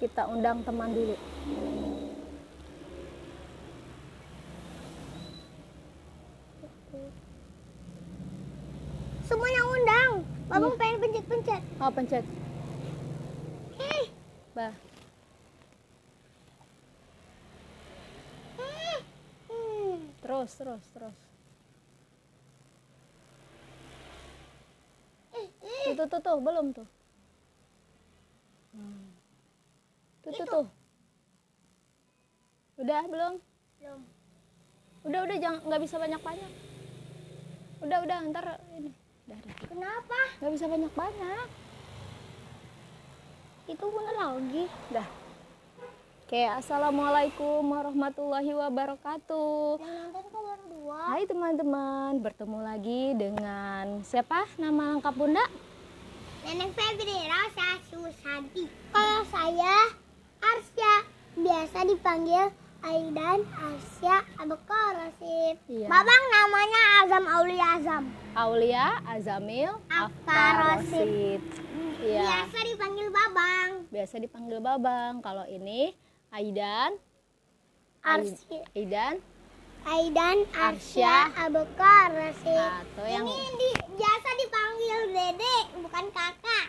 kita undang teman dulu. Semuanya undang. Babang pengen pencet-pencet. Oh, pencet. Bah. Terus. Tuh, belum tuh. Tuh. Udah belum? Belum. Udah jangan, nggak bisa banyak. Udah ntar ini. Udah. Kenapa? Nggak bisa banyak. Itu guna lagi. Dah. Oke, assalamualaikum warahmatullahi wabarakatuh. Yang nonton kok baru 2. Hai teman-teman, bertemu lagi dengan siapa nama lengkap Bunda? Neneng Febri Rosa Susanti. Kalau saya Arsya, biasa dipanggil Aidan Arsya Abekar Rasid. Iya. Babang namanya Azam Aulia Azam. Aulia Azamil Afkar Afkarosid. Iya. Biasa dipanggil Babang. Biasa dipanggil Babang. Kalau ini Aidan Arsya. Aidan Arsya Abekar Rasid. atau yang Biasa dipanggil Dede, bukan kakak.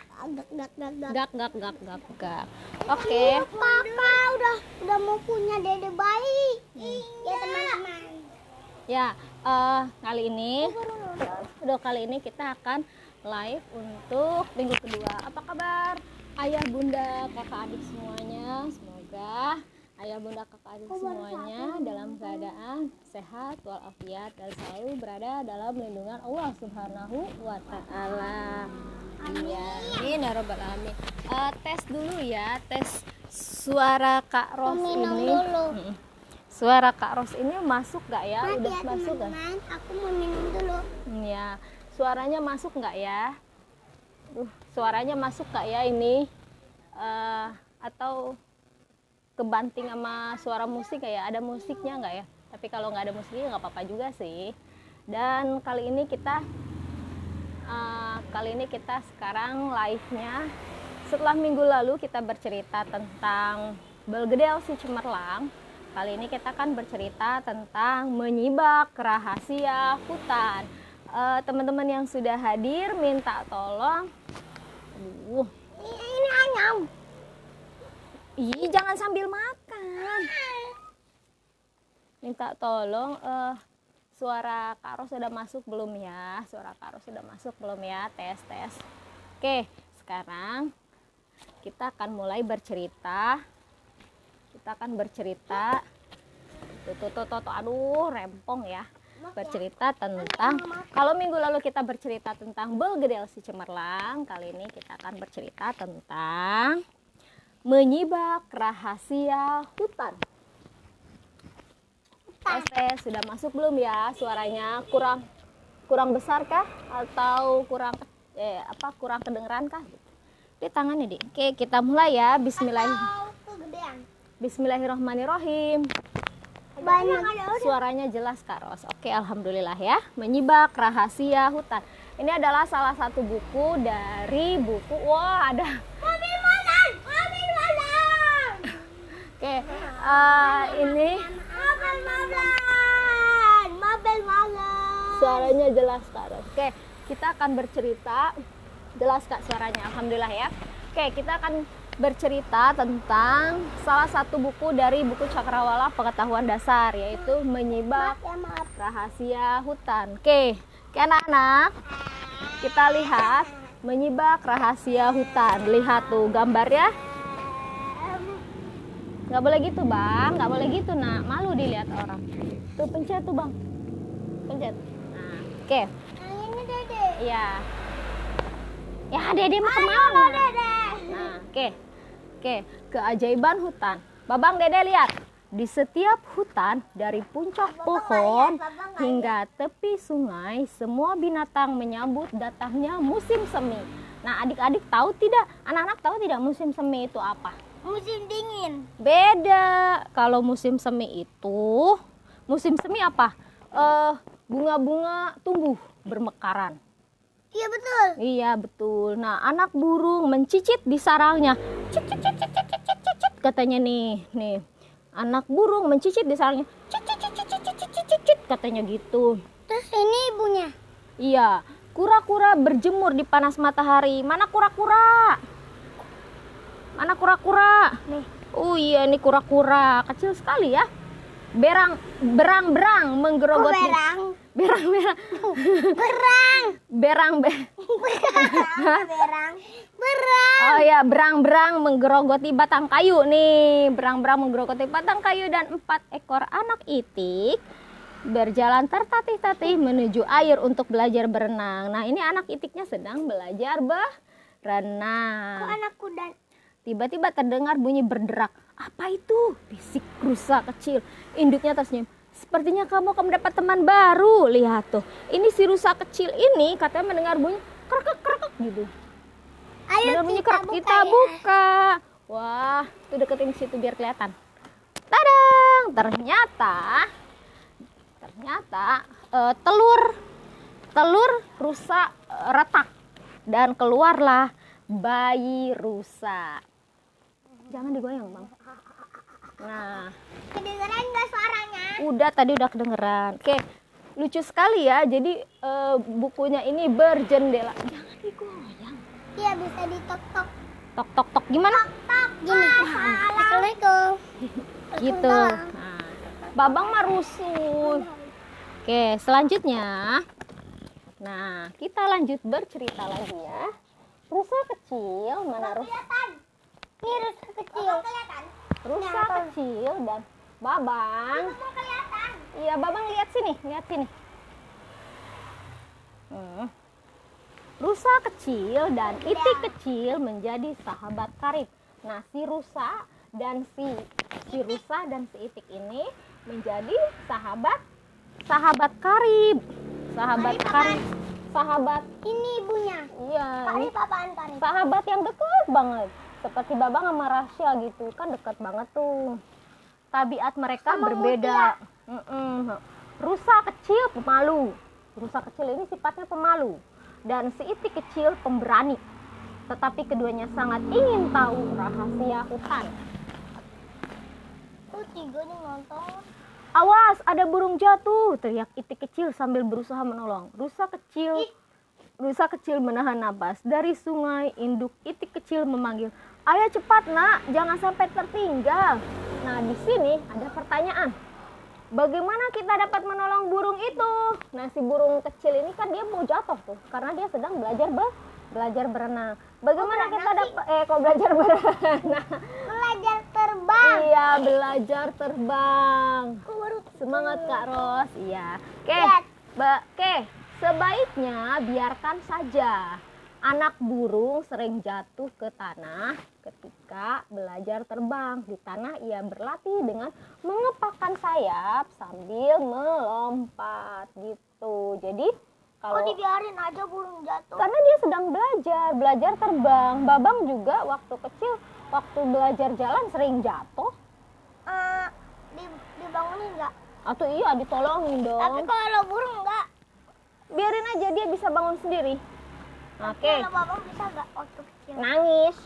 gak. Oke. Kakak udah mau punya dede bayi. Ya teman-teman. Ya, kali ini kita akan live untuk minggu kedua. Apa kabar ayah bunda kakak adik semuanya? Semoga ayah bunda kakak adik semuanya dalam keadaan sehat walafiat dan selalu berada dalam lindungan Allah Subhanahu wa taala. Iya, amin ya rabbal alamin. Tes dulu ya, tes suara Kak Ros Minum ini. dulu. Suara Kak Ros ini masuk gak ya? Mati Udah ya masuk gak? teman-teman, aku mau minum dulu. Ya, suaranya masuk nggak ya? Suaranya masuk nggak ya ini? Atau kebanting sama suara musik kayak ada musiknya nggak ya? Tapi kalau nggak ada musiknya nggak apa-apa juga sih. Dan kali ini kita sekarang live-nya setelah minggu lalu kita bercerita tentang Belgedel si Cemerlang. Kali ini kita akan bercerita tentang menyibak rahasia hutan. Teman-teman yang sudah hadir minta tolong. Ini ayam. Ih, jangan sambil makan. Minta tolong suara Kak Ros sudah masuk belum ya? Suara Kak Ros sudah masuk belum ya? Tes. Oke, sekarang kita akan mulai bercerita. Tuh, aduh, rempong ya. Bercerita tentang, kalau minggu lalu kita bercerita tentang Belgedel si Cemerlang, kali ini kita akan bercerita tentang menyibak rahasia hutan. Tes sudah masuk belum ya? Suaranya kurang besar kah atau kurang kedengeran kah? Di tangannya, Dik. Oke, kita mulai ya. Bismillahirrahmanirrahim. Suaranya jelas Kak Ros. Oke, alhamdulillah ya. Menyibak rahasia hutan. Ini adalah salah satu buku dari buku. Wah, ada Mobil malam. Oke, ini Mobil malam. suaranya jelas Kak Ros. Oke, kita akan bercerita. Jelas Kak suaranya, alhamdulillah ya. Oke, kita akan bercerita tentang salah satu buku dari buku Cakrawala Pengetahuan Dasar, yaitu Menyibak Rahasia Hutan. Oke, anak-anak, kita lihat Menyibak Rahasia Hutan. Lihat tuh gambarnya. Nggak boleh gitu bang, nggak boleh gitu nak, malu dilihat orang. Tuh pencet tuh bang, pencet. Nah, oke. Yang ini Dede. Iya. Ya Dede mau kemana? Dede. Nah, oke, keajaiban hutan. Babang Dede lihat, di setiap hutan dari puncak pohon hingga tepi sungai, semua binatang menyambut datangnya musim semi. Nah, adik-adik tahu tidak? Anak-anak tahu tidak musim semi itu apa? Musim dingin. Beda. Kalau musim semi itu, musim semi apa? Bunga-bunga tumbuh bermekaran. Iya betul. Iya betul. Nah, anak burung mencicit di sarangnya. Cicit, cicit, cicit, cicit, cicit. katanya nih. Nih, anak burung mencicit di sarangnya. Cicit, cicit, cicit, cicit, cicit, cicit, katanya gitu. Terus ini ibunya. Iya, kura-kura berjemur di panas matahari. Mana kura-kura? Mana kura-kura? Nih. Oh iya, ini kura-kura kecil sekali ya. Berang-berang menggerogoti. Berang. Berang-berang. Berang. Berang. Berang. Berang. Oh ya, berang-berang menggerogoti batang kayu nih. Berang-berang menggerogoti batang kayu dan 4 ekor anak itik berjalan tertatih-tatih menuju air untuk belajar berenang. Nah, ini anak itiknya sedang belajar berenang. Kok anak kuda? Tiba-tiba terdengar bunyi berderak. Apa itu? Bisik rusa kecil. Induknya tersenyum. Sepertinya kamu akan mendapat teman baru. Lihat tuh. Ini si rusa kecil ini katanya mendengar bunyi krek-krek gitu. Ayo Bunyi kita krek. buka, Kita ya. buka. Wah, itu deketin situ biar kelihatan. Tadang! Ternyata telur rusa retak dan keluarlah bayi rusa. Jangan digoyang, Bang. Nah, Kedengeran nggak suaranya? tadi udah kedengeran. Oke, lucu sekali ya. Jadi bukunya ini berjendela. Jangan digoyang. Iya, bisa ditok-tok. Tok tok tok gimana? Tok gini. Assalamualaikum. Gitu. Nah, Babang mah rusuh. Oke, selanjutnya. Nah, kita lanjut bercerita lagi ya. Rusa kecil, mana rusa? Ini rusa kecil. Rusa kecil dan Babang. Mau kelihatan. Iya, Babang lihat sini. Rusa kecil dan itik kecil menjadi sahabat karib. Nah, si rusa dan si itik ini menjadi sahabat karib. Sahabat. Ini ibunya. Iya, ini Karib apaan karib? sahabat yang dekat banget. Seperti Babang sama Rasya gitu, kan dekat banget tuh. Tabiat mereka Sama berbeda. Rusa kecil pemalu. Rusa kecil ini sifatnya pemalu. Dan si itik kecil pemberani. Tetapi keduanya sangat ingin tahu rahasia hutan. Tiga nih nonton. Awas, ada burung jatuh, teriak itik kecil sambil berusaha menolong. Rusa kecil menahan napas. Dari sungai, induk itik kecil memanggil, "Ayo cepat, Nak, jangan sampai tertinggal." Nah, di sini ada pertanyaan. Bagaimana kita dapat menolong burung itu? Nah, si burung kecil ini kan dia mau jatuh tuh, karena dia sedang belajar berenang. Bagaimana kita dapat belajar berenang? Belajar terbang. Iya, belajar terbang. Aku baru Semangat Kak Ros. Iya. Oke. Lihat. Oke, sebaiknya biarkan saja anak burung sering jatuh ke tanah ketika belajar terbang. Di tanah ia berlatih dengan mengepakkan sayap sambil melompat gitu. Jadi kalau dibiarin aja burung jatuh. karena dia sedang belajar terbang. Babang juga waktu kecil, waktu belajar jalan sering jatuh. Dibangunin nggak? Atau iya ditolongin dong. Tapi kalau burung nggak. Biarin aja dia bisa bangun sendiri. Oke. Kalau babang bisa nggak waktu kecil? Nangis.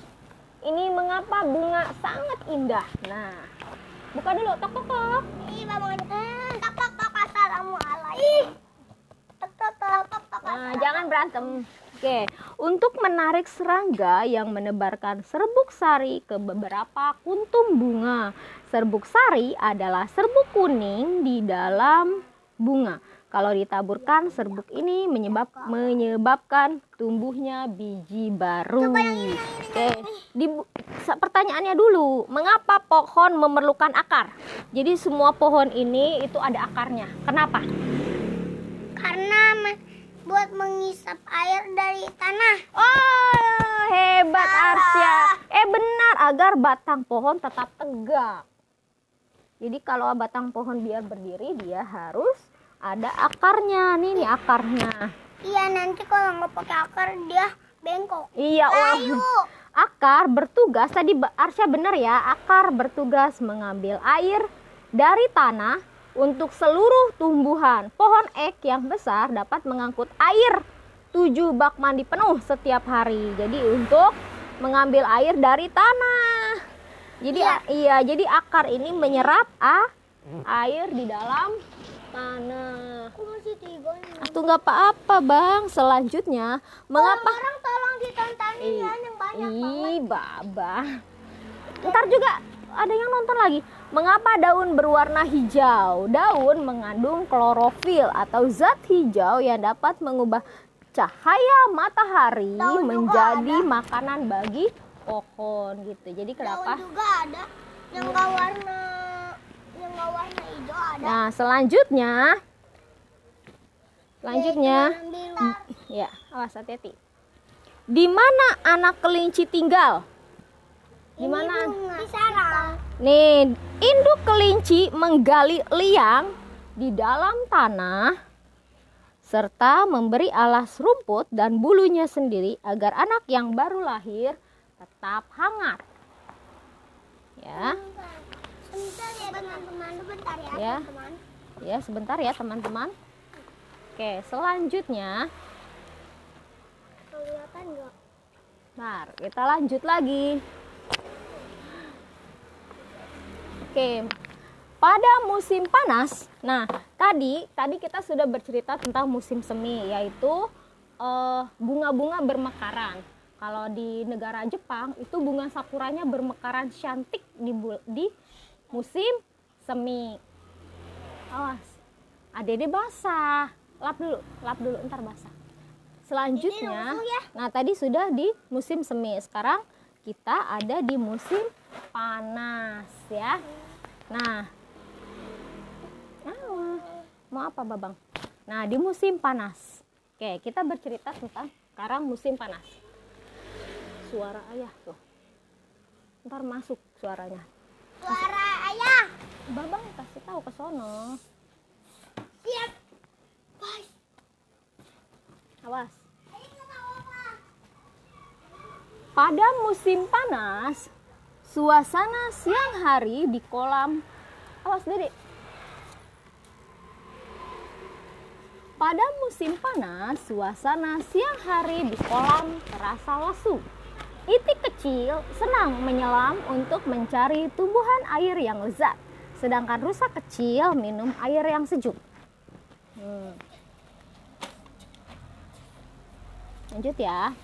Ini mengapa bunga sangat indah. Nah, buka dulu. Tok tok tok. Ih, babang. Tok tok tok, assalamualaikum. Tok tok tok tok tok. Nah, jangan berantem. Oke, untuk menarik serangga yang menebarkan serbuk sari ke beberapa kuntum bunga. Serbuk sari adalah serbuk kuning di dalam bunga. Kalau ditaburkan, serbuk ini menyebabkan tumbuhnya biji baru. Oke, pertanyaannya dulu, mengapa pohon memerlukan akar? Jadi semua pohon ini itu ada akarnya. Kenapa? Karena buat mengisap air dari tanah. Oh, hebat Arsya. Benar, agar batang pohon tetap tegak. Jadi kalau batang pohon biar berdiri, dia harus ada akarnya. Nih akarnya. Iya, nanti kalau nggak pakai akar dia bengkok. Iya, Layu. Akar bertugas, tadi Arsya benar ya, akar bertugas mengambil air dari tanah untuk seluruh tumbuhan. Pohon ek yang besar dapat mengangkut air 7 bak mandi penuh setiap hari. Jadi untuk mengambil air dari tanah. Jadi jadi akar ini menyerap air di dalam tanah. Aku masih 3 nih. Atau nggak apa-apa bang. Selanjutnya, mengapa? Orang tolong ditontonin ya yang banyak banget. Baba. Ntar juga ada yang nonton lagi. Mengapa daun berwarna hijau? Daun mengandung klorofil atau zat hijau yang dapat mengubah cahaya matahari Daun juga menjadi ada. makanan bagi pohon gitu. Jadi kenapa? Daun juga ada yang nggak warna hijau ada. Nah, selanjutnya ya, awas hati-hati. Di mana anak kelinci tinggal? Di mana? Di sarang. Nih, induk kelinci menggali liang di dalam tanah serta memberi alas rumput dan bulunya sendiri agar anak yang baru lahir tetap hangat. Ya. Sebentar ya teman-teman, sebentar ya Ya. teman-teman. Ya, sebentar ya teman-teman. Oke, selanjutnya, Kelihatan nggak? nah, kita lanjut lagi. Oke, pada musim panas, nah tadi kita sudah bercerita tentang musim semi, yaitu bunga-bunga bermekaran. Kalau di negara Jepang itu bunga sakuranya bermekaran cantik di musim semi. Awas, adede basah, lap dulu, ntar basah. Selanjutnya, Ini langsung ya. nah tadi sudah di musim semi, sekarang kita ada di musim panas ya. Nah, mau apa babang? Nah, di musim panas. Oke, kita bercerita tentang sekarang musim panas. Suara ayah tuh, ntar masuk suaranya. Suara ayah. Babang kasih tahu ke sono. Siap. Bye. Awas. Pada musim panas, suasana siang hari di kolam. Awas Dede. Pada musim panas, suasana siang hari di kolam terasa lesu. Itik kecil senang menyelam untuk mencari tumbuhan air yang lezat, sedangkan rusa kecil minum air yang sejuk. Lanjut ya.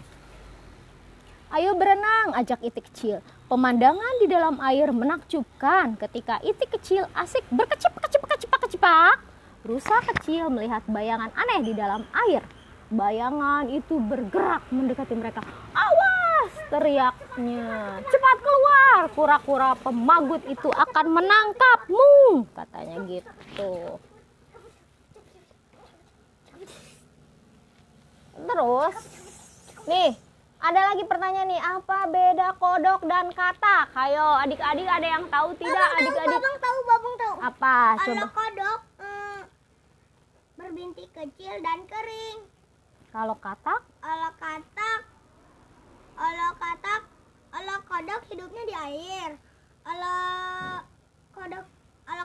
Ayo berenang, ajak itik kecil. Pemandangan di dalam air menakjubkan ketika itik kecil asik berkecipak. Rusa kecil melihat bayangan aneh di dalam air. Bayangan itu bergerak mendekati mereka. Awas, teriaknya. Cepat keluar, kura-kura pemagut itu akan menangkapmu, katanya gitu. Terus, nih, ada lagi pertanyaan nih, apa beda kodok dan katak? Ayo, adik-adik ada yang tahu tidak? Adik-adik. Babang tahu. Apa? Coba. Kalau kodok berbintik kecil dan kering. Kalau katak? Kalau kodok hidupnya di air. Kalau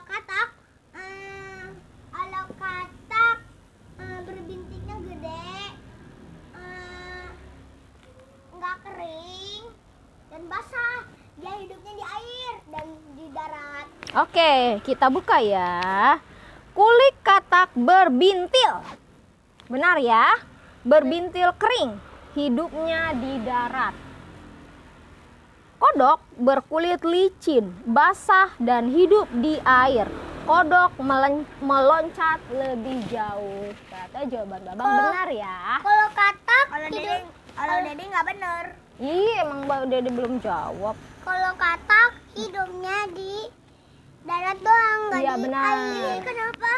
katak berbintiknya gede, nggak kering dan basah. Dia hidupnya di air dan di darat. Oke, kita buka ya. Kulit katak berbintil. Benar ya? Berbintil kering, hidupnya di darat. Kodok berkulit licin, basah dan hidup di air. Kodok meloncat lebih jauh. Kata jawaban babang benar ya. Kalau katak kalau Dede nggak bener. Iya, emang Mbak Dede belum jawab. Kalau katak hidupnya di darat doang, nggak Iya, di benar. air. Ini kenapa?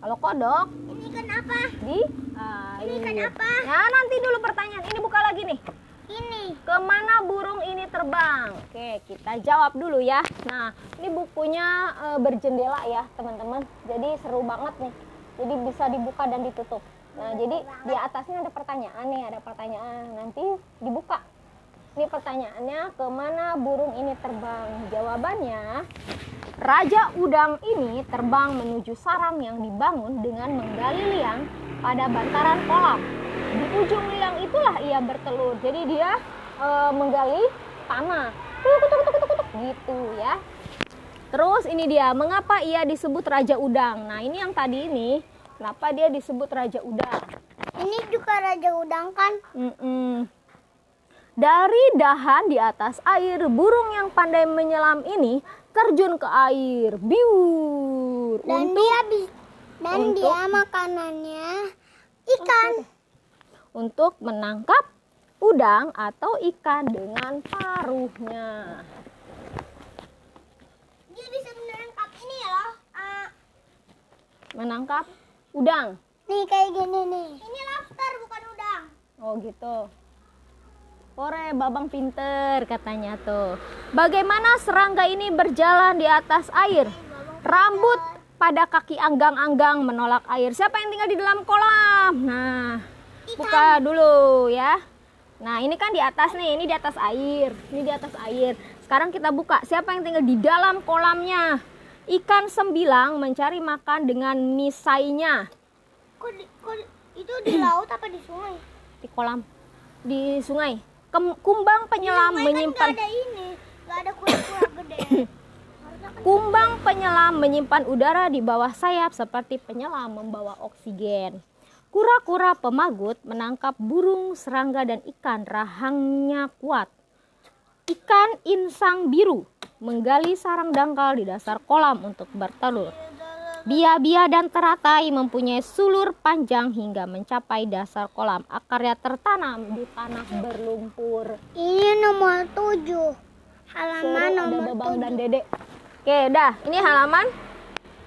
Kalau kodok Ini kenapa? di air. Ini kenapa? Nah, nanti dulu pertanyaan. Ini buka lagi nih. Ini. Kemana burung ini terbang? Oke, kita jawab dulu ya. Nah, ini bukunya berjendela ya teman-teman. Jadi seru banget nih. Jadi bisa dibuka dan ditutup. Nah, jadi di atasnya ada pertanyaan nih. Ada pertanyaan. Nanti dibuka. Ini pertanyaannya, kemana burung ini terbang? Jawabannya, Raja Udang ini terbang menuju sarang yang dibangun dengan menggali liang pada bantaran kolam. Di ujung liang itulah ia bertelur. Jadi dia menggali tanah. Tuk, tuk, tuk, tuk, tuk, tuk. gitu ya. Terus ini dia, mengapa ia disebut Raja Udang? Nah ini yang tadi ini, kenapa dia disebut Raja Udang? Ini juga Raja Udang kan? Dari dahan di atas air, burung yang pandai menyelam ini terjun ke air, biur. Dan dia makanannya ikan. Untuk menangkap udang atau ikan dengan paruhnya. Dia bisa menangkap ini loh. Menangkap udang. Nih kayak gini nih. Ini lobster bukan udang. Oh gitu. Ore, babang pinter katanya tuh. Bagaimana serangga ini berjalan di atas air? Rambut pada kaki anggang-anggang menolak air. Siapa yang tinggal di dalam kolam? Nah, buka dulu ya. Nah, ini kan di atas nih, ini di atas air. Ini di atas air. Sekarang kita buka. Siapa yang tinggal di dalam kolamnya? Ikan sembilang mencari makan dengan misainya. Kok itu di laut apa di sungai? Di kolam. Di sungai. Kumbang penyelam menyimpan. Kan gak ada ini, gak ada kura-kura gede. Kumbang penyelam menyimpan udara di bawah sayap seperti penyelam membawa oksigen. Kura-kura pemagut menangkap burung, serangga dan ikan, rahangnya kuat. Ikan insang biru menggali sarang dangkal di dasar kolam untuk bertelur. Bia-bia dan teratai mempunyai sulur panjang hingga mencapai dasar kolam. Akarnya tertanam di tanah berlumpur. Ini nomor 7. Halaman Suruh ada nomor Babang 7. dan Dedek. Oke, dah. Ini halaman.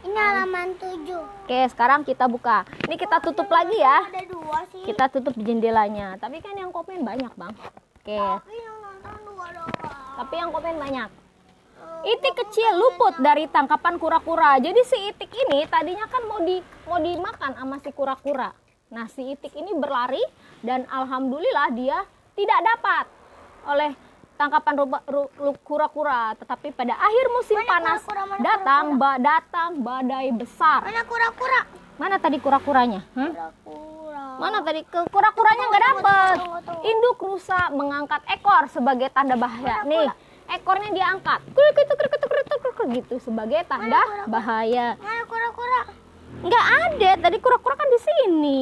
Ini halaman 7. Oke, sekarang kita buka. Ini kita tutup lagi ya. Ada 2 sih. Kita tutup jendelanya. Tapi kan yang komen banyak, Bang. Oke. Tapi yang nonton 2 doang. Tapi yang komen banyak. Itik kecil luput dari tangkapan kura-kura. Jadi si itik ini tadinya kan mau dimakan sama si kura-kura. Nah, si itik ini berlari dan alhamdulillah dia tidak dapat oleh tangkapan kura-kura. Tetapi pada akhir musim panas datang badai besar. Mana kura-kura? Mana tadi kura-kuranya? Kura-kura. Mana tadi kura-kuranya nggak dapet. Induk rusa mengangkat ekor sebagai tanda bahaya. Nih, ekornya diangkat gitu sebagai tanda bahaya. Mana kura-kura? Nggak ada, tadi kura-kura kan di sini.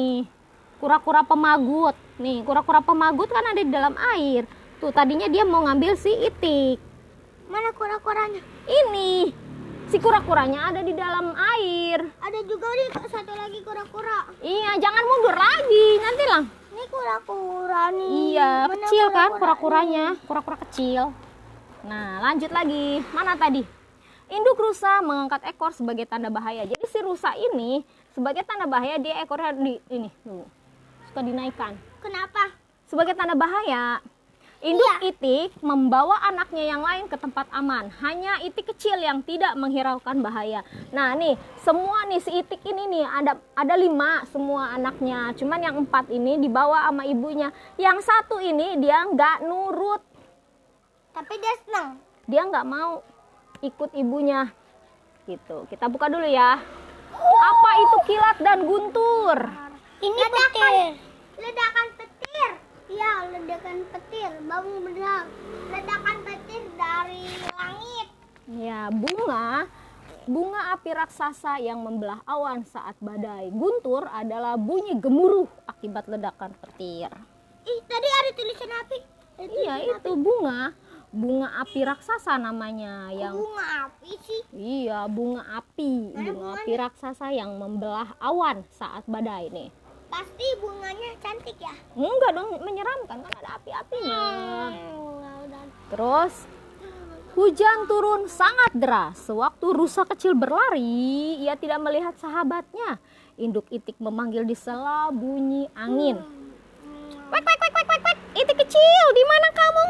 Kura-kura pemagut. Nih, kura-kura pemagut kan ada di dalam air. Tuh, tadinya dia mau ngambil si itik. Mana kura-kuranya? Ini. Si kura-kuranya ada di dalam air. Ada juga nih satu lagi kura-kura. Iya, jangan mundur lagi. Nanti lah. Ini kura-kura nih. Iya, Mana kecil kan kura-kura kura-kuranya. Kura-kura kecil. Nah, lanjut lagi. Mana tadi? Induk rusa mengangkat ekor sebagai tanda bahaya. Jadi si rusa ini sebagai tanda bahaya dia ekornya di ini tuh. Suka dinaikkan. Kenapa? Sebagai tanda bahaya. Induk itik membawa anaknya yang lain ke tempat aman. Hanya itik kecil yang tidak menghiraukan bahaya. Nah, nih, semua nih si itik ini nih ada 5 semua anaknya. Cuman yang 4 ini dibawa sama ibunya. Yang 1 ini dia nggak nurut. Tapi dia senang. Dia nggak mau ikut ibunya gitu. Kita buka dulu ya. Apa itu kilat dan guntur? Ini petir. Ledakan petir. Iya, ledakan petir. Bang benar. Ledakan petir dari langit. Ya, bunga api raksasa yang membelah awan saat badai. Guntur adalah bunyi gemuruh akibat ledakan petir. Ih, tadi ada tulisan api. Iya, itu bunga api raksasa namanya. Yang bunga api sih. Iya, bunga api raksasa yang membelah awan saat badai nih. Pasti bunganya cantik ya. Enggak dong, menyeramkan kan ada api-apinya. Terus hujan turun sangat deras. Sewaktu rusa kecil berlari, ia tidak melihat sahabatnya. Induk itik memanggil di sela bunyi angin. Wek, wek, wek, wek, wek, wek. Itik kecil, di mana kamu?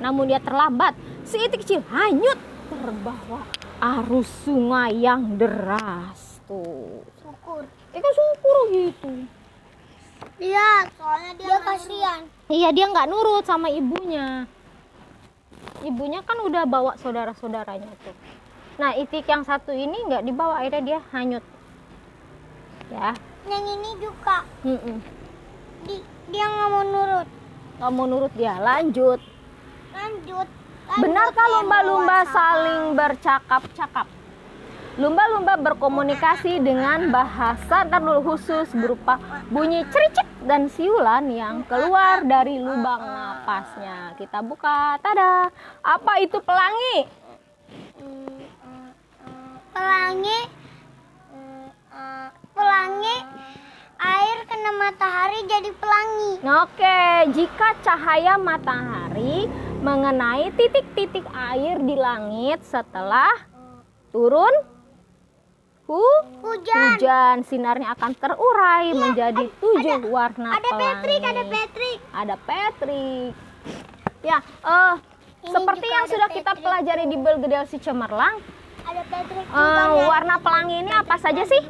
Namun dia terlambat. Si itik kecil hanyut terbawa arus sungai yang deras. Tuh. Syukur. Ikan syukur gitu. Iya, soalnya dia kasihan. Iya, dia nggak nurut sama ibunya. Ibunya kan udah bawa saudara-saudaranya tuh. Nah, itik yang satu ini nggak dibawa, akhirnya dia hanyut. Ya. Yang ini juga. Mm-mm. Dia nggak mau nurut. Nggak mau nurut dia, lanjut. Benarkah lumba-lumba saling bercakap-cakap? Lumba-lumba berkomunikasi dengan bahasa khusus berupa bunyi cericit dan siulan yang keluar dari lubang napasnya. Kita buka, tada! Apa itu pelangi? Pelangi air kena matahari jadi pelangi. Oke, jika cahaya matahari mengenai titik-titik air di langit setelah turun hujan, sinarnya akan terurai menjadi 7 warna pelangi. Ada Patrick. Ya, seperti yang sudah kita pelajari di Belgedel Si Cemerlang, Ada Patrick warna pelangi ini apa saja sih?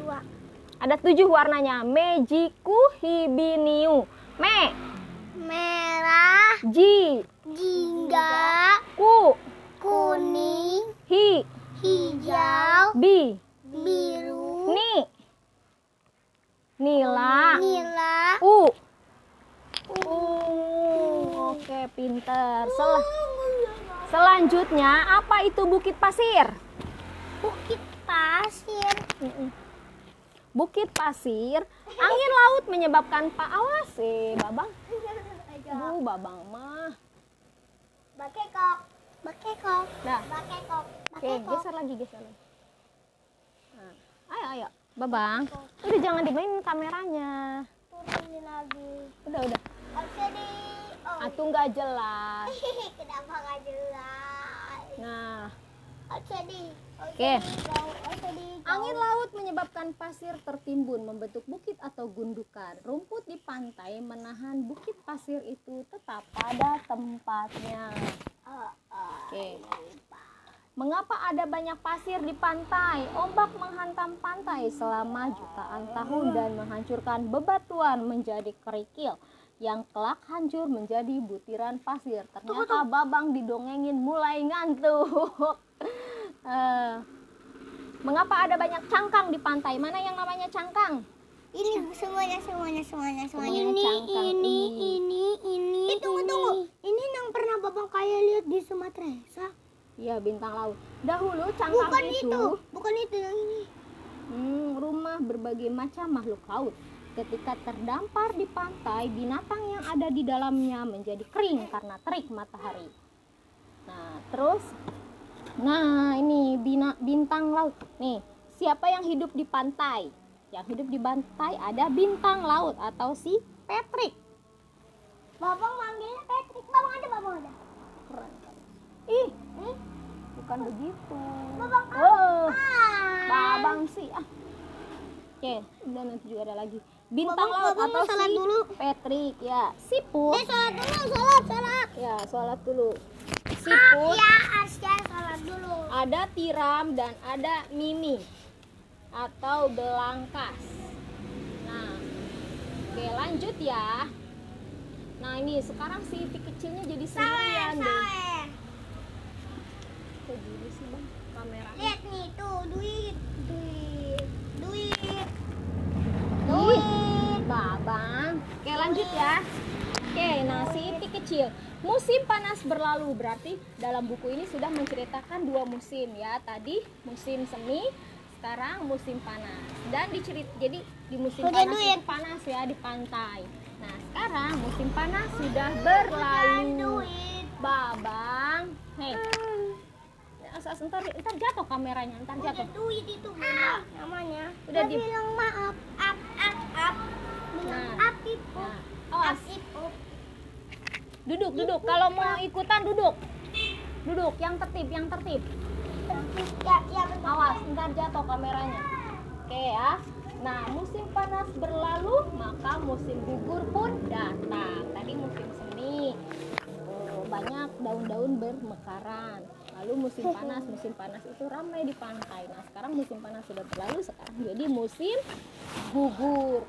Ada 7 warnanya. Mejiku hibiniu. merah, Ji, jingga, kuning, hijau, biru, nila, nila, Oke, pinter. Selanjutnya, apa itu bukit pasir? bukit pasir. Bukit pasir, angin laut menyebabkan awas babang. Babang mah. Bakekok. Nah, Bakekok. oke, geser lagi. Nah, ayo, babang. Udah jangan dimainin kameranya. Turunin lagi. Udah. Oke di. Oh. Atuh nggak jelas. Kenapa nggak jelas? Nah, Oke di. oke. Angin laut menyebabkan pasir tertimbun, membentuk bukit atau gundukan. Rumput di pantai menahan bukit pasir itu tetap pada tempatnya. Oke. Mengapa ada banyak pasir di pantai? Ombak menghantam pantai selama jutaan tahun dan menghancurkan bebatuan menjadi kerikil yang kelak hancur menjadi butiran pasir. Ternyata babang didongengin mulai ngantuk. Mengapa ada banyak cangkang di pantai? Mana yang namanya cangkang? Ini semuanya. Semuanya Ini. Tunggu. Ini yang pernah Babang kayak lihat di Sumatera. Iya, bintang laut. Dahulu cangkang Bukan itu yang ini. Rumah berbagai macam makhluk laut. Ketika terdampar di pantai, binatang yang ada di dalamnya menjadi kering karena terik matahari. Nah, ini bintang laut. Nih, siapa yang hidup di pantai? Yang hidup di pantai ada bintang laut atau si Patrick. Babang manggilnya Patrick. Babang ada. Keren. Bukan begitu. Babang Babang sih. Oke, udah nanti juga ada lagi. Bintang laut atau si Patrick ya. Siput. Salat. Ya, sholat dulu. Siput. Asya salat dulu. Ada tiram dan ada mimi atau belangkas. Nah, oke, lanjut ya. Nah, ini sekarang si itik kecilnya jadi sendirian deh. Kok gini sih bang kamera? Lihat nih tuh duit. Babang. Oke, lanjut ya. Oke, nah si itik kecil. Musim panas berlalu, berarti dalam buku ini sudah menceritakan 2 musim ya. Tadi musim semi, sekarang musim panas. Dan jadi di musim panas itu panas ya di pantai. Nah, sekarang musim panas sudah berlalu. Babang, ntar jatuh kameranya, ntar jatuh. Duit itu namanya. Udah di. Bilang maaf. Bilang apip. Awas. Duduk. Kalau mau ikutan duduk. Yang tertib. Ya betul. Awas, ntar jatuh kameranya. Oke ya. Nah, musim panas berlalu, maka musim gugur pun datang. Tadi musim semi, banyak daun-daun bermekaran. Lalu musim panas itu ramai di pantai. Nah, sekarang musim panas sudah berlalu, sekarang jadi musim gugur.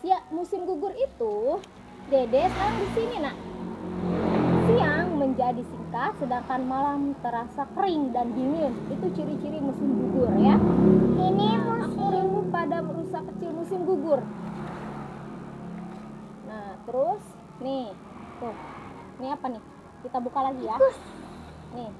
Ya, musim gugur itu, Dede sekarang di sini, nak. Siang menjadi singkat, sedangkan malam terasa kering dan dingin. Itu ciri-ciri musim gugur ya. Ini Aku rindu pada rusa kecil musim gugur. Nah, terus nih, tuh, ini apa nih? Kita buka lagi ya. Nih,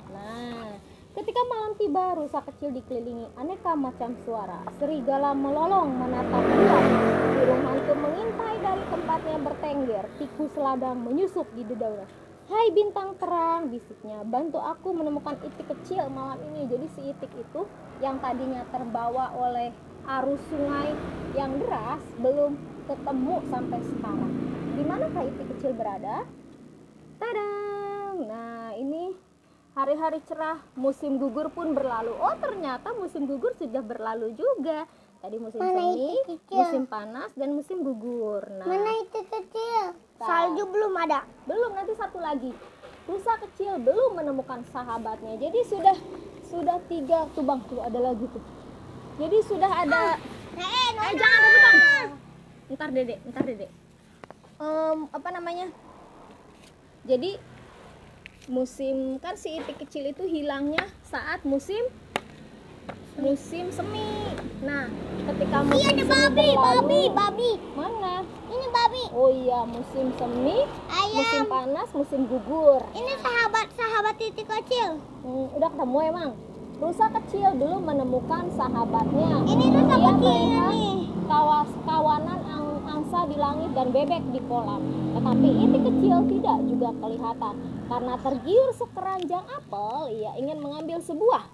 Tiba-tiba rusa kecil dikelilingi aneka macam suara. Serigala melolong menatap bulan. Burung hantu mengintai dari tempatnya bertengger. Tikus ladang menyusup di dedaunan. Hai bintang terang, bisiknya, bantu aku menemukan itik kecil malam ini. Jadi si itik itu yang tadinya terbawa oleh arus sungai yang deras belum ketemu sampai sekarang. Di manakah itik kecil berada? Tadang! Nah, ini hari-hari cerah, musim gugur pun berlalu. Oh, ternyata musim gugur sudah berlalu juga. Tadi musim semi, musim panas, dan musim gugur. Nah, Mana itu kecil? Salju belum ada. belum, nanti satu lagi. Rusa kecil belum menemukan sahabatnya. Jadi sudah 3 tuh Bang, tuh ada lagi tuh. Jadi sudah ada. Jangan rebutan. Ntar Dedek. Apa namanya? Jadi musim kan si itik kecil itu hilangnya saat musim semi. Nah, ketika musim Iya, semi ada berlalu, babi. mana? Ini babi. Oh iya, musim semi, Ayam. musim panas, musim gugur. Ini sahabat titik kecil. Udah ketemu emang. Rusa kecil dulu menemukan sahabatnya. Ini rusa Dia kecil melihat nih. kawanan angsa di langit dan bebek di kolam. Tetapi itik kecil tidak juga kelihatan. Karena tergiur sekeranjang apel, ia ingin mengambil sebuah.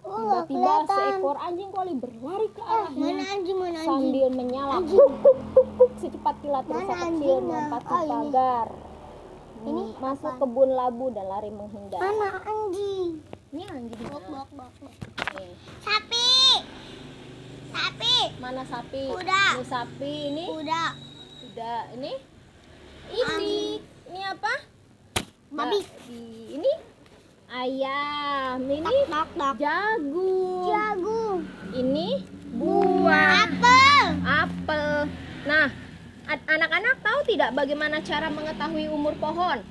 Nggak Tiba-tiba kelihatan. seekor anjing koli berlari ke arahnya Mana anjing? sambil menyala. Secepat kilat Mana rusa kecil anjingnya? melompat ke Oh, ini. pagar. Ini Masuk apa? kebun labu dan lari menghindar. Mana anjing? Ini anjing di mana? Nih, Sapi. mana sapi? Kuda. Ini sapi, ini Kuda. kuda, ini ini apa? Babi. Ini ayam, ini Dak. jagung, Jagung. ini buah Apel. apel. Nah, anak-anak tahu tidak bagaimana cara mengetahui umur pohon?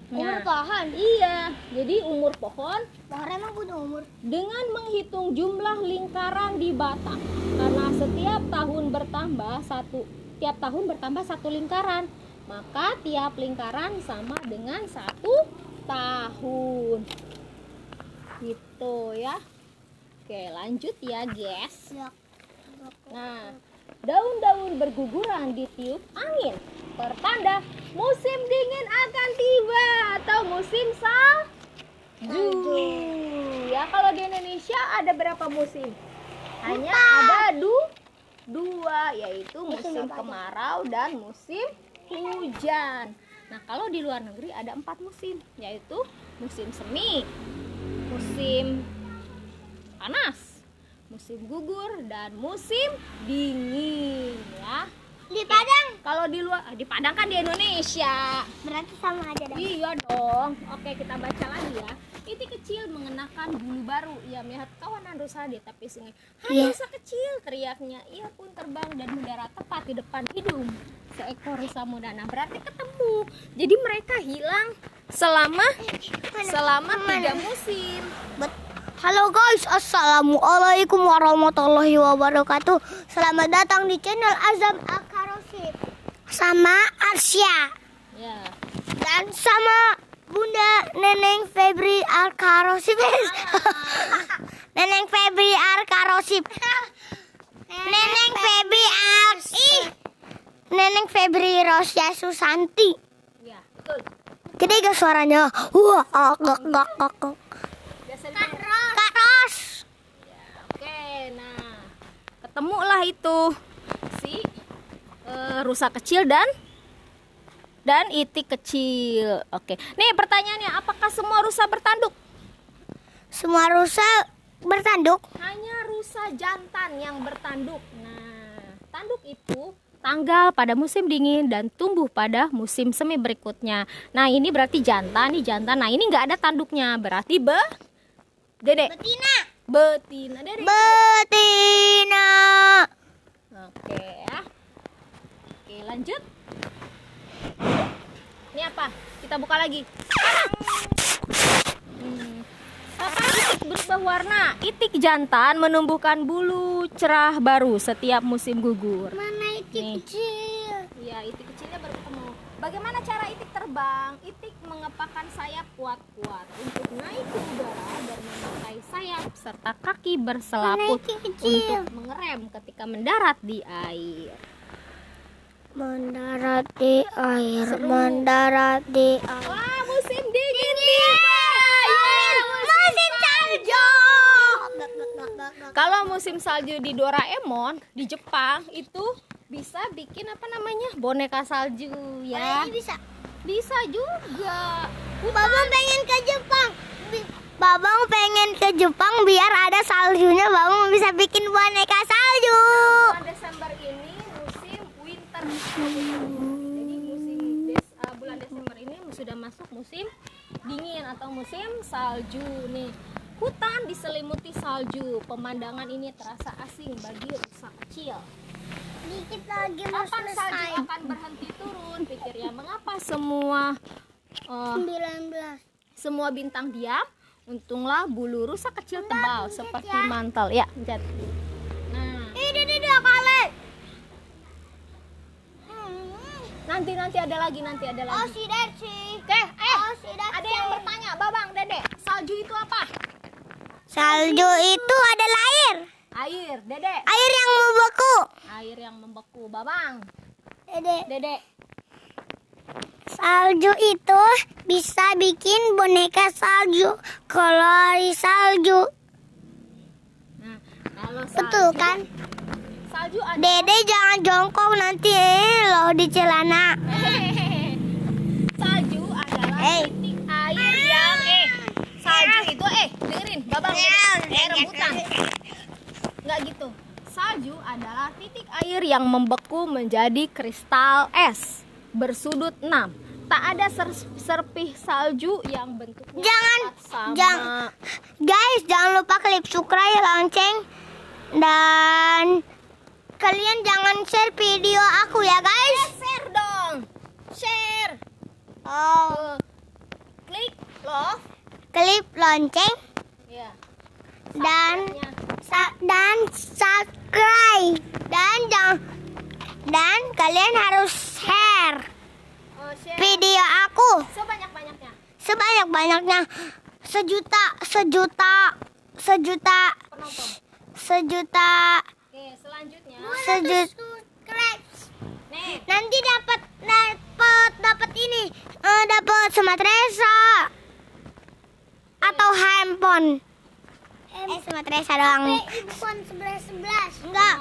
Umur Nah, pohon. iya, jadi umur pohon Pohon emang punya umur. dengan menghitung jumlah lingkaran di batang. Karena setiap tahun bertambah satu lingkaran, maka tiap lingkaran sama dengan 1 tahun. Gitu ya. Oke, lanjut ya, guys. Ya. Nah, daun-daun berguguran ditiup angin. Pertanda musim dingin akan tiba atau musim salju. Ya, kalau di Indonesia ada berapa musim? Hanya ada 2, yaitu musim kemarau dan musim hujan. Nah, kalau di luar negeri ada 4 musim, yaitu musim semi, musim panas, musim gugur, dan musim dingin ya. Di Padang Kalau di luar, di Padang kan di Indonesia. berarti sama aja dong. Iya dong. Oke, kita baca lagi ya. Itik kecil mengenakan bulu baru. Ia melihat kawanan rusa di tepi sungai. Hai rusa kecil, teriaknya. Ia pun terbang dan mendarat tepat di depan hidung seekor rusa muda. Nah, berarti ketemu. Jadi mereka hilang selama 3 musim. Halo guys, assalamualaikum warahmatullahi wabarakatuh. Selamat datang di channel Azam Al-Karosip sama Arsya Ya. dan sama Bunda Neneng Febri Al-Karosip. Neneng Febri Al-Karosip. Neneng Febri Rosya Susanti. Ya, betul. Gede gak suaranya? Wah, Biasa Kak Ros. Oke, nah ketemulah itu si rusa kecil dan itik kecil. Oke, nih pertanyaannya, apakah semua rusa bertanduk? Semua rusa bertanduk. Hanya rusa jantan yang bertanduk. Nah, tanduk itu tanggal pada musim dingin dan tumbuh pada musim semi berikutnya. Nah, ini berarti jantan, nih jantan. Nah, ini nggak ada tanduknya, berarti Dedek. Betina, Dedek. Betina. Oke ya. Oke, lanjut. Ini apa? Kita buka lagi. Kapan itik berubah warna? Itik jantan menumbuhkan bulu cerah baru setiap musim gugur. Mana itik Nih. kecil? Iya, itik kecilnya baru ketemu. Bagaimana cara itik terbang? Itik mengepakkan sayap kuat-kuat untuk naik ke udara dan memakai serta kaki berselaput untuk mengerem ketika mendarat di air. Mendarat di air, mendarat di air. Wah, musim dingin tiba. Musim salju. Kalau musim salju di Doraemon di Jepang itu bisa bikin apa namanya? Boneka salju ya. Ini bisa. Bisa juga. Babang pengen ke Jepang. Babang pengen ke Jepang biar ada saljunya. Babang bisa bikin boneka salju. Bulan Desember ini musim winter. Jadi bulan Desember ini sudah masuk musim dingin atau musim salju nih. Hutan diselimuti salju. Pemandangan ini terasa asing bagi rusa kecil. Dikit lagi mau Kapan salju selesai. akan berhenti turun? Pikirnya mengapa semua 19. semua bintang diam? Untunglah bulu rusa kecil tebal seperti mantel. Ya, pencet. Nah, Ini 2 kali. nanti ada lagi. Oh si Deci. Oke, Oh si Deci. ada yang bertanya, Babang, Dede, salju itu apa? Salju itu adalah air. Air, Dede. Air yang membeku. Air yang membeku, Babang. Dede. Dede. Salju itu bisa bikin boneka salju. Kalau hari salju. Nah, kalau Betul kan? salju ada. Dede jangan jongkok nanti loh di celana. Salju adalah Hey. titik air yang salju itu dengerin, Babang. Rebutan. Enggak gitu. Salju adalah titik air yang membeku menjadi kristal es bersudut 6. Tak ada serpih salju yang bentuknya tepat sama. Guys, jangan lupa klik subscribe, lonceng, dan kalian jangan share video aku ya guys. Share dong. Share. Oh, Klik love. klik lonceng Ya. dan Subscribe-nya. subscribe dan kalian harus share Share video aku sebanyak-banyaknya. sebanyak-banyaknya, sejuta Penonton. sejuta Oke, selanjutnya. Nih, Nanti dapat ini, dapat Smartresa atau handphone. Smartresa doang. Bukan 11. Enggak.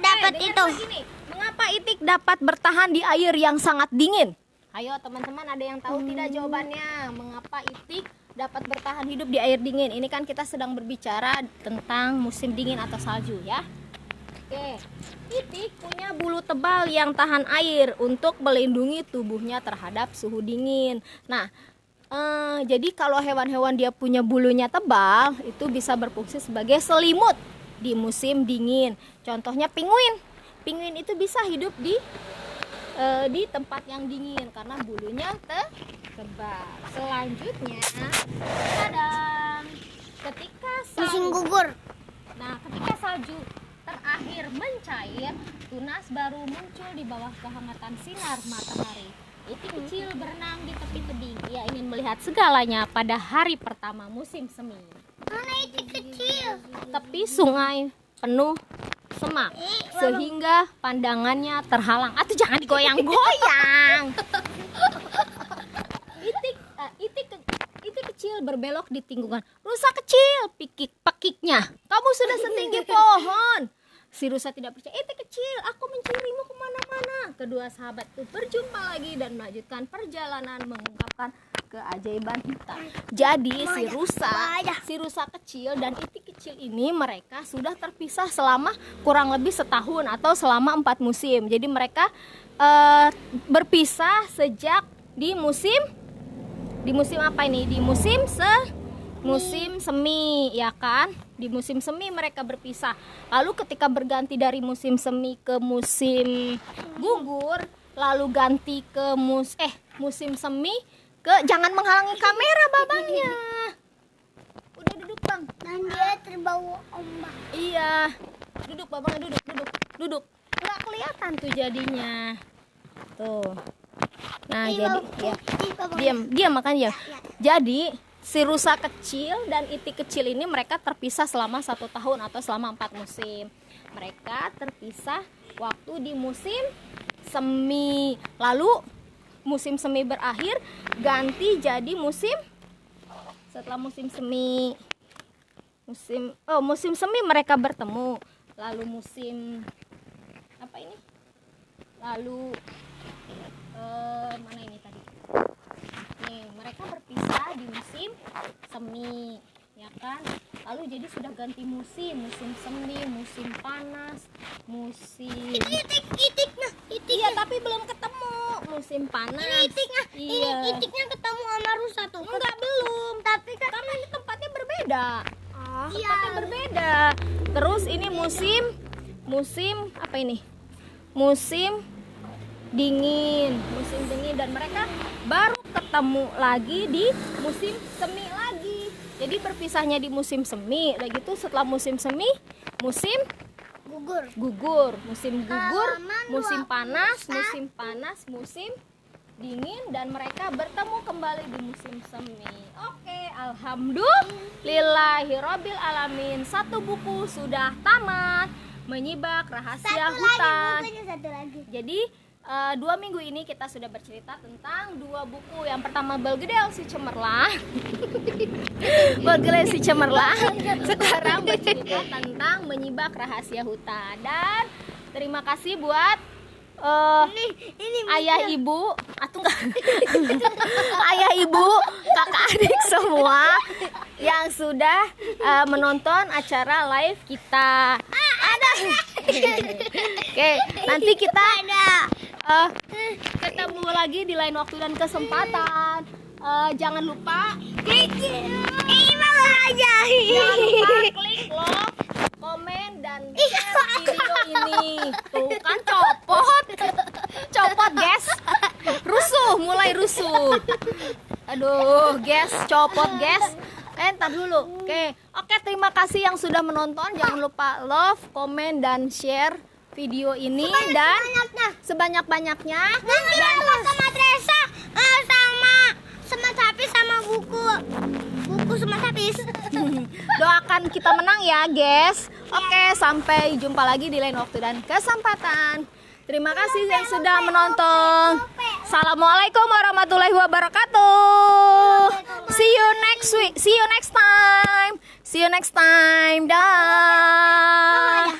Dapat dengar itu. lagi nih. Mengapa itik dapat bertahan di air yang sangat dingin? Ayo teman-teman, ada yang tahu tidak jawabannya? Mengapa itik dapat bertahan hidup di air dingin? Ini kan kita sedang berbicara tentang musim dingin atau salju ya. Oke, itik punya bulu tebal yang tahan air untuk melindungi tubuhnya terhadap suhu dingin. Nah, jadi kalau hewan-hewan dia punya bulunya tebal, itu bisa berfungsi sebagai selimut di musim dingin. Contohnya penguin. Penguin itu bisa hidup di tempat yang dingin karena bulunya tebal. Selanjutnya, kadang ketika Musim gugur. ketika salju terakhir mencair, tunas baru muncul di bawah kehangatan sinar matahari. Itik kecil berenang di tepi tebing. Ia ingin melihat segalanya pada hari pertama musim semi. Mana itik kecil? Tepi sungai penuh semak sehingga pandangannya terhalang. Atuh jangan digoyang-goyang. Itik kecil berbelok di tinggungan. Rusa kecil, pikik-pekiknya. Kamu sudah setinggi pohon. Si rusa tidak percaya. Itik kecil, aku mencarimu kemana-mana. Kedua sahabat itu berjumpa lagi dan melanjutkan perjalanan mengungkapkan keajaiban hitam. Jadi si rusa kecil dan itik kecil ini mereka sudah terpisah selama kurang lebih setahun atau selama 4 musim. Jadi mereka berpisah sejak di musim apa ini? Di musim semi, ya kan? Di musim semi mereka berpisah. Lalu ketika berganti dari musim semi ke musim gugur, lalu ganti ke musim semi ke, jangan menghalangi kamera babangnya. Udah duduk bang. Dan dia terbawa ombak. Iya. Duduk babangnya, duduk. Nggak kelihatan tuh jadinya. Tuh. Nah, jadi ya. Diam makan ya. Jadi si rusa kecil dan itik kecil ini mereka terpisah selama 1 tahun atau selama 4 musim. Mereka terpisah waktu di musim semi. Lalu musim semi berakhir ganti jadi musim setelah musim semi. Musim semi mereka bertemu. Lalu musim apa ini? Lalu mana ini tadi? Nih, mereka berpisah di musim semi, ya kan? Lalu jadi sudah ganti musim semi, musim panas, musim Iya, tapi belum ketemu musim panas. Ini itiknya, Iya. ini itiknya ketemu sama rusa tuh. Enggak, belum. Tapi kan Karena ini tempatnya berbeda. iya. Tempatnya berbeda. Terus ini musim apa ini? Musim dingin dan mereka baru ketemu lagi di musim semi lagi. Jadi berpisahnya di musim semi. Udah gitu setelah musim semi, musim gugur, musim panas, musim dingin, dan mereka bertemu kembali di musim semi. Oke, alhamdulillahirabbil alamin. 1 buku sudah tamat, Menyibak Rahasia Hutan. Satu lagi. Jadi 2 minggu ini kita sudah bercerita tentang 2 buku. Yang pertama Belgedel si Cemerlang. Belgedel si Cemerlang. Sekarang bercerita tentang Menyibak Rahasia Hutan. Dan terima kasih buat Ini ayah ibu atau enggak ayah ibu kakak adik semua yang sudah menonton acara live kita. Oke, nanti kita ketemu lagi di lain waktu dan kesempatan. Jangan lupa klik klik like, komen, dan share video ini. Tuh kan copot guys, mulai rusuh. Aduh guys, copot guys. Entar dulu. Oke, terima kasih yang sudah menonton. Jangan lupa love, komen, dan share video ini dan sebanyak-banyaknya. Dan sama Tresa, sama Tapis, sama buku sama Tapis. Doakan kita menang ya guys. Oke, sampai jumpa lagi di lain waktu dan kesempatan. Terima kasih yang sudah menonton. Assalamualaikum warahmatullahi wabarakatuh. See you next week. See you next time. Dah.